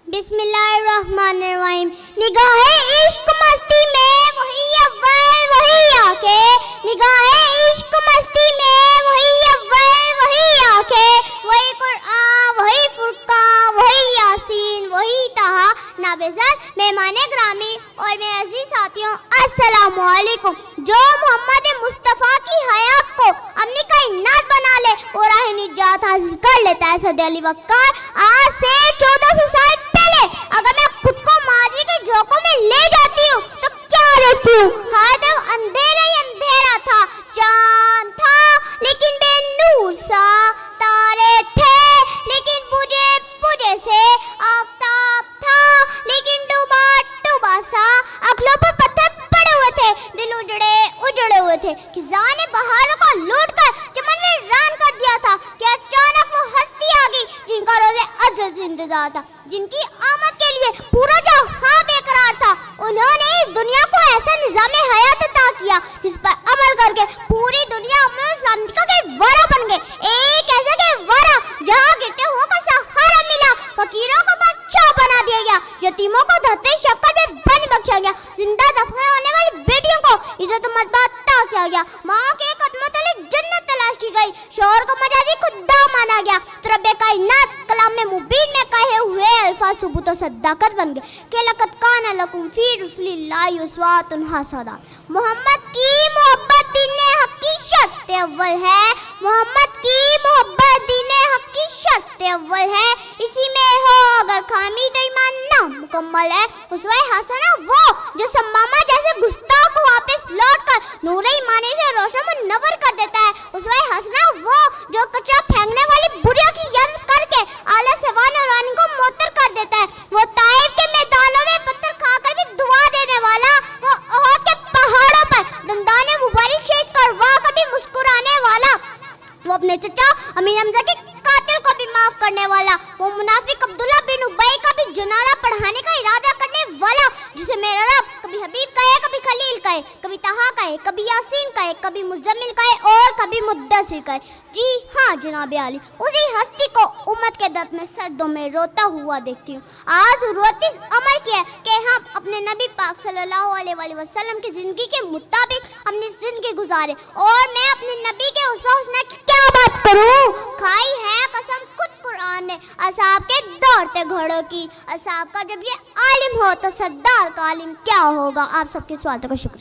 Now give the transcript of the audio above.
بسم اللہ الرحمن الرحیم. نگاہ عشق مستی میں وہی اول وہی آنکھیں، نگاہ عشق مستی میں وہی اول وہی آنکھیں، وہی قرآن وہی فرقان وہی یاسین وہی طہا. نابزر مہمان گرامی اور میرے عزیز ساتھیوں، السلام علیکم. جو محمد مصطفیٰ کی حیات کو اپنی کائنات بنا لے وہ راہ نجات حاصل کر لیتا ہے. سعد علی وقار. آج سے 1400 سال پہلے اگر میں خود کو ماضی کے جھونکوں میں لے جاتی ہوں تو کیا دیکھتی ہوں؟ ہر طرف اندھیرا ہی اندھیرا تھا. چاند تھا لیکن بے نور سا، تارے تھے لیکن بجھے سے، آفتاب تھا لیکن ڈوبا سا، اکھلوں پر پتھر پڑے ہوئے تھے، دل اجڑے ہوئے تھے. خزاں نے بہاروں کو لوٹ کر چمن میں ویران کر دیا تھا کہ اچانک وہ ہستی آ گئی جن کا روز ازل سے انتظار تھا، جن کی آمد کے لیے پورا جہاں بے قرار تھا. انہوں نے اس دنیا کو ایسا نظام حیات عطا کیا جس پر عمل کر کے پوری دنیا امن و سلامتی کا گہوارہ بن گئے. ایک ایسا گہوارہ جہاں گرتے ہوں کو سہارا ملا، فقیروں کو بادشاہ بنا دیا گیا، یتیموں کو دھرتے شفقت میں بن بخشا گیا، زندہ دفن ہونے والی بیٹیوں کو عزت و مرتبہ عطا کیا گیا، ماں کے قدموں تلے جنت تلاش کی گئی، شوہر کو مجازی خدا مانا گیا. تو رب کائنات کلام مبین میں کہے ہوئے الفاظ ثبوت و صداقت بن گئے کہ لقد کان لکم فی رسول اللہ اسوۃ حسنہ. محمد کی محبت دین حق کی شرط اول ہے، محمد کی محبت دین حق کی شرط اول ہے. اسی میں ہو اگر خامی تو ایمان نہ مکمل ہے. اسوہ حسنہ وہ جو سمامہ جیسے گستاخ کو واپس لوٹ کر نور ایمانی سے روشن منور کر دیتا ہے. اسوہ حسنہ وہ جو کچرا پھینکنے والی بریوں کی یاد کر کے اعلیٰ سوان اور رانی کو معطر کر دیتا ہے. وہ طائف کے میدانوں میں پتھر کھا کر بھی دعا دینے والا، وہ احد کے پہاڑوں پر دندان مبارک شہید کروا کر بھی مسکرانے والا، وہ اپنے چچا امین حمزہ کے قاتل کو بھی معاف کرنے والا، وہ منافق عبداللہ بن ابی کا بھی جنازہ پڑھانے کا ارادہ کرنے والا، جسے میرا رب کبھی حبیب کہے، کبھی خلیل کہے، کبھی طہا کہے، کبھی یاسین کہے، کبھی مزمل کہے اور کبھی مدثر کہے. جی ہاں جناب عالی، اسی ہستی کو امت کے درد میں سجدوں میں روتا ہوا دیکھتی ہوں. آج ضرورت اس امر کی ہے کہ ہم اپنے نبی پاک صلی اللہ علیہ وآلہ وسلم کی زندگی کے مطابق اپنی زندگی گزارے. اور میں اپنے نبی کے اسوہ حسنہ کی کیا بات کروں؟ کھائی ہے قسم خود قرآن نے اصحاب کے دوڑتے گھوڑوں کی. اصحاب کا جب یہ عالم ہو تو سردار کا عالم کیا ہوگا. آپ سب کے سوالوں کا شکریہ.